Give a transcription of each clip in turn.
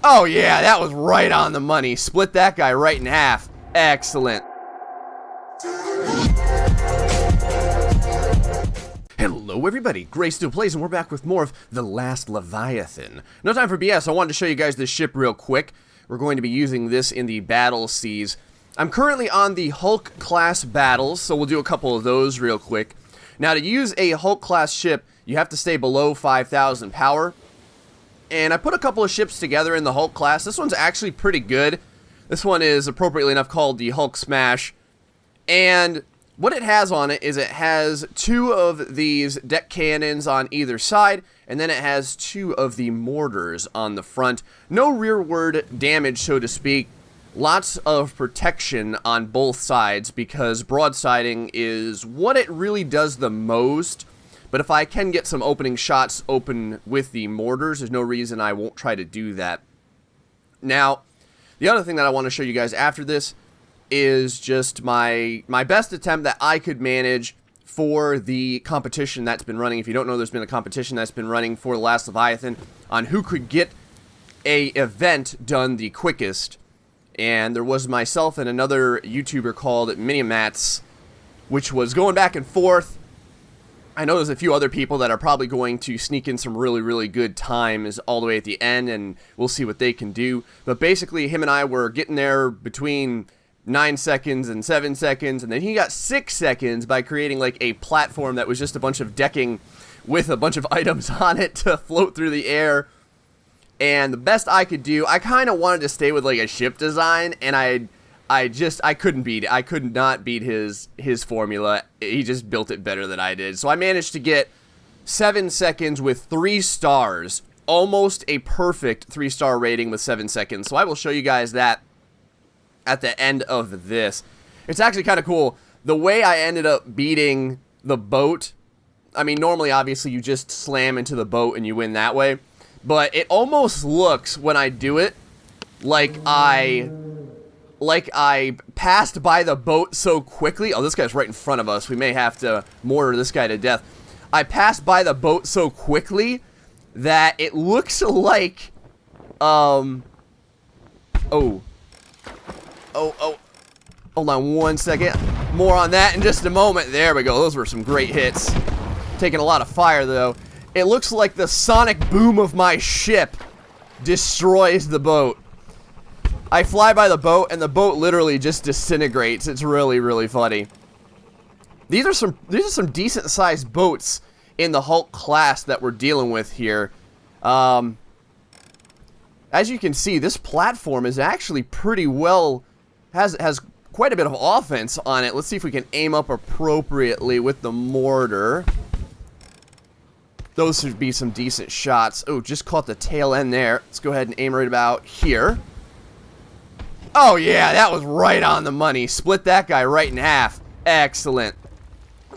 Oh yeah, that was right on the money. Split that guy right in half. Excellent. Hello everybody, GrayStillPlays, and we're back with more of the Last Leviathan. No time for BS, I wanted to show you guys this ship real quick. We're going to be using this in the battle seas. I'm currently on the Hulk class battles, so we'll do a couple of those real quick. Now, to use a Hulk class ship, you have to stay below 5,000 power. And I put a couple of ships together in the Hulk class. This one's actually pretty good. This one is appropriately enough called the Hulk Smash. And what it has on it is it has 2 of these deck cannons on either side, and then it has 2 of the mortars on the front. No rearward damage, so to speak. Lots of protection on both sides because broadsiding is what it really does the most. But if I can get some opening shots open with the mortars, there's no reason I won't try to do that. Now, the other thing that I want to show you guys after this is just my best attempt that I could manage for the competition that's been running. If you don't know, there's been a competition that's been running for the Last Leviathan on who could get a event done the quickest. And there was myself and another YouTuber called Minimats, which was going back and forth. I know there's a few other people that are probably going to sneak in some really good times all the way at the end, and we'll see what they can do. But basically, him and I were getting there between 9 seconds and 7 seconds, and then he got 6 seconds by creating like a platform that was just a bunch of decking with a bunch of items on it to float through the air. And the best I could do, I kind of wanted to stay with like a ship design, and I could not beat his formula. He just built it better than I did. So I managed to get 7 seconds with 3 stars, almost a perfect 3-star rating with 7 seconds. So I will show you guys that at the end of this. It's actually kind of cool. The way I ended up beating the boat, I mean, normally obviously you just slam into the boat and you win that way. But it almost looks, when I do it, like I passed by the boat so quickly. Oh, this guy's right in front of us. We may have to mortar this guy to death. I passed by the boat so quickly that it looks like, hold on 1 second. More on that in just a moment. There we go. Those were some great hits. Taking a lot of fire, though. It looks like the sonic boom of my ship destroys the boat. I fly by the boat, and the boat literally just disintegrates. It's really funny. These are some decent-sized boats in the Hulk class that we're dealing with here. As you can see, this platform is actually pretty well has quite a bit of offense on it. Let's see if we can aim up appropriately with the mortar. Those should be some decent shots. Oh, just caught the tail end there. Let's go ahead and aim right about here. Oh yeah, that was right on the money. Split that guy right in half. Excellent.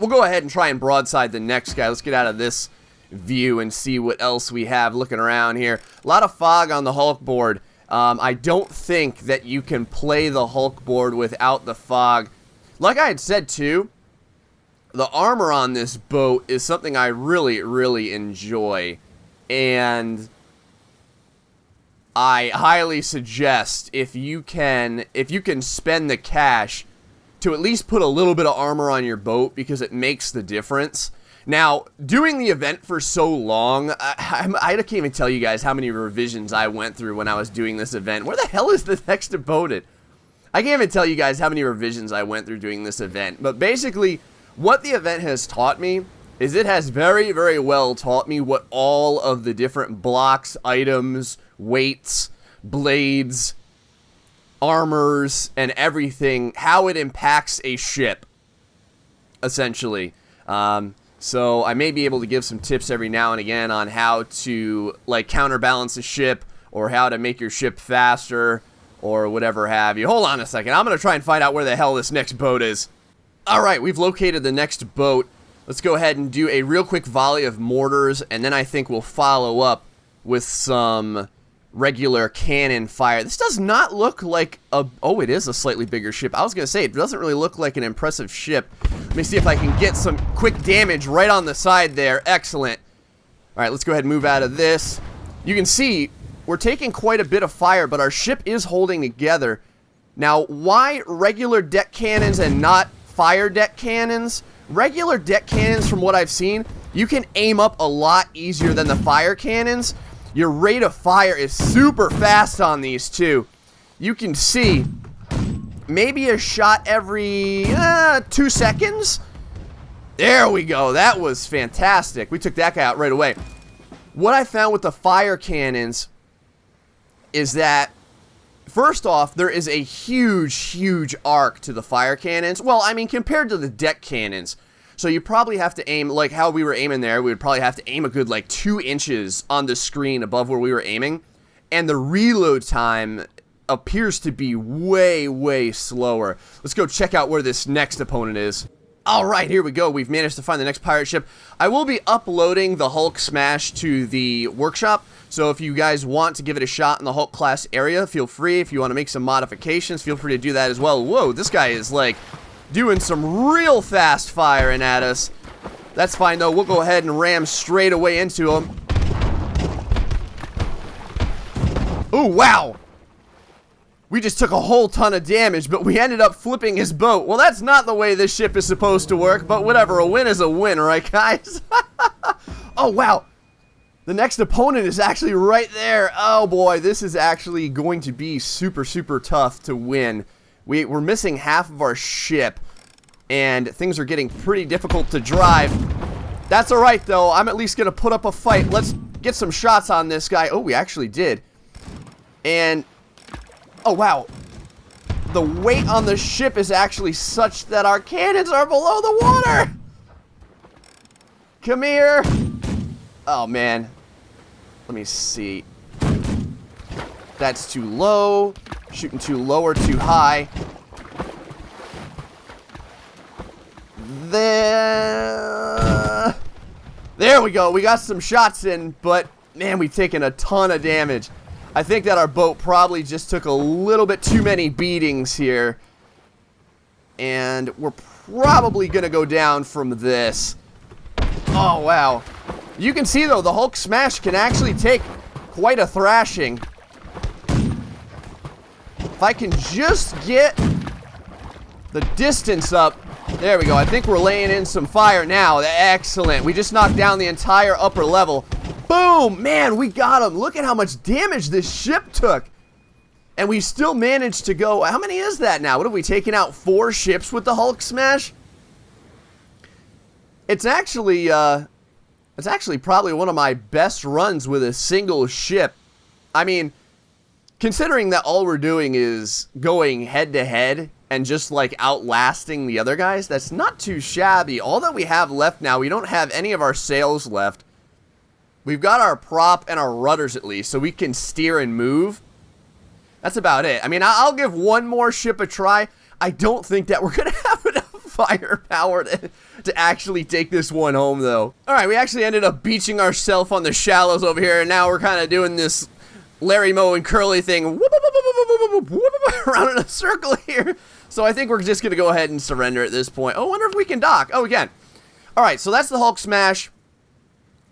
We'll go ahead and try and broadside the next guy. Let's get out of this view and see what else we have looking around here. A lot of fog on the Hulk board. I don't think that you can play the Hulk board without the fog. Like I had said too, the armor on this boat is something I really enjoy, and I highly suggest if you can spend the cash to at least put a little bit of armor on your boat, because it makes the difference. Now, doing the event for so long, I can't even tell you guys how many revisions I went through when I was doing this event. Where the hell is the next devoted? I can't even tell you guys how many revisions I went through doing this event. But basically, what the event has taught me is it has very well taught me what all of the different blocks, items, weights, blades, armors, and everything, how it impacts a ship, essentially. So I may be able to give some tips every now and again on how to, like, counterbalance a ship, or how to make your ship faster, or whatever have you. Hold on a second. I'm going to try and find out where the hell this next boat is. Alright, we've located the next boat. Let's go ahead and do a real quick volley of mortars, and then I think we'll follow up with some regular cannon fire. This does not look like a... Oh, it is a slightly bigger ship. I was going to say, it doesn't really look like an impressive ship. Let me see if I can get some quick damage right on the side there. Excellent. Alright, let's go ahead and move out of this. You can see we're taking quite a bit of fire, but our ship is holding together. Now, why regular deck cannons and not fire deck cannons? Regular deck cannons, from what I've seen, you can aim up a lot easier than the fire cannons. Your rate of fire is super fast on these too. You can see maybe a shot every 2 seconds. There we go. That was fantastic. We took that guy out right away. What I found with the fire cannons is that, first off, there is a huge arc to the fire cannons. Well, I mean, compared to the deck cannons. So you probably have to aim, like how we were aiming there, we would probably have to aim a good, like, 2 inches on the screen above where we were aiming. And the reload time appears to be way slower. Let's go check out where this next opponent is. Alright, here we go. We've managed to find the next pirate ship. I will be uploading the Hulk Smash to the workshop, so if you guys want to give it a shot in the Hulk class area, feel free. If you want to make some modifications, feel free to do that as well. Whoa, this guy is, like, doing some real fast firing at us. That's fine, though. We'll go ahead and ram straight away into him. Ooh, wow! We just took a whole ton of damage, but we ended up flipping his boat. Well, that's not the way this ship is supposed to work, but whatever. A win is a win, right, guys? Oh, wow. The next opponent is actually right there. Oh, boy. This is actually going to be super tough to win. We're missing half of our ship, and things are getting pretty difficult to drive. That's all right, though. I'm at least going to put up a fight. Let's get some shots on this guy. Oh, we actually did. And... oh, wow. The weight on the ship is actually such that our cannons are below the water. Come here. Oh, man. Let me see. That's too low. Shooting too low or too high. There we go. We got some shots in, but, man, we've taken a ton of damage. I think that our boat probably just took a little bit too many beatings here. And we're probably going to go down from this. Oh, wow. You can see, though, the Hulk Smash can actually take quite a thrashing. If I can just get the distance up. There we go. I think we're laying in some fire now. Excellent. We just knocked down the entire upper level. Boom! Man, we got him. Look at how much damage this ship took. And we still managed to go... how many is that now? What have we taken out? 4 ships with the Hulk Smash? It's actually probably one of my best runs with a single ship. I mean, considering that all we're doing is going head-to-head and just, like, outlasting the other guys, that's not too shabby. All that we have left now, we don't have any of our sails left. We've got our prop and our rudders at least, so we can steer and move. That's about it. I mean, I'll give one more ship a try. I don't think that we're going to have enough firepower to actually take this one home, though. Alright, we actually ended up beaching ourselves on the shallows over here, and now we're kind of doing this Larry Moe and Curly thing around in a circle here. So I think we're just going to go ahead and surrender at this point. Oh, I wonder if we can dock. Oh, we can. Alright, so that's the Hulk Smash.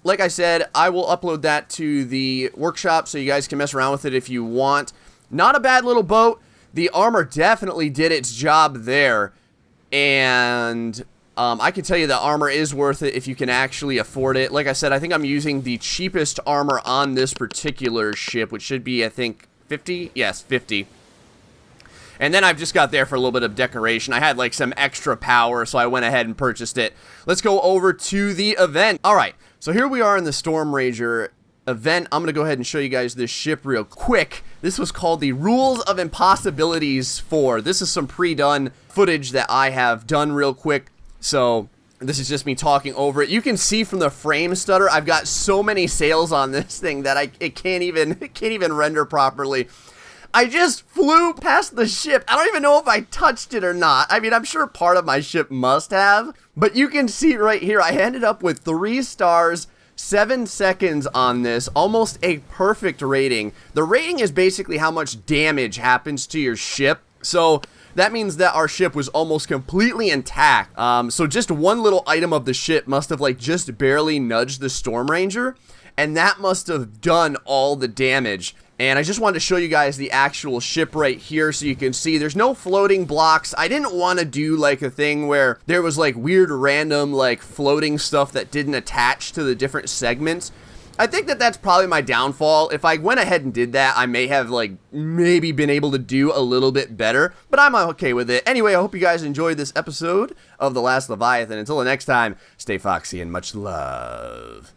Like I said, I will upload that to the workshop so you guys can mess around with it if you want. Not a bad little boat. The armor definitely did its job there. And I can tell you the armor is worth it if you can actually afford it. Like I said, I think I'm using the cheapest armor on this particular ship, which should be, I think, 50? Yes, 50. And then I've just got there for a little bit of decoration. I had, like, some extra power, so I went ahead and purchased it. Let's go over to the event. All right, so here we are in the Storm Rager event. I'm going to go ahead and show you guys this ship real quick. This was called the Rules of Impossibilities 4. This is some pre-done footage that I have done real quick. So this is just me talking over it. You can see from the frame stutter, I've got so many sails on this thing that it can't even render properly. I just flew past the ship. I don't even know if I touched it or not. I mean, I'm sure part of my ship must have. But you can see right here, I ended up with 3 stars, 7 seconds on this. Almost a perfect rating. The rating is basically how much damage happens to your ship. So that means that our ship was almost completely intact. So just one little item of the ship must have, like, just barely nudged the Storm Ranger. and that must have done all the damage. And I just wanted to show you guys the actual ship right here so you can see there's no floating blocks. I didn't want to do like a thing where there was like weird random like floating stuff that didn't attach to the different segments. I think that that's probably my downfall. If I went ahead and did that, I may have like maybe been able to do a little bit better, but I'm okay with it. Anyway, I hope you guys enjoyed this episode of The Last Leviathan. Until the next time, stay foxy and much love.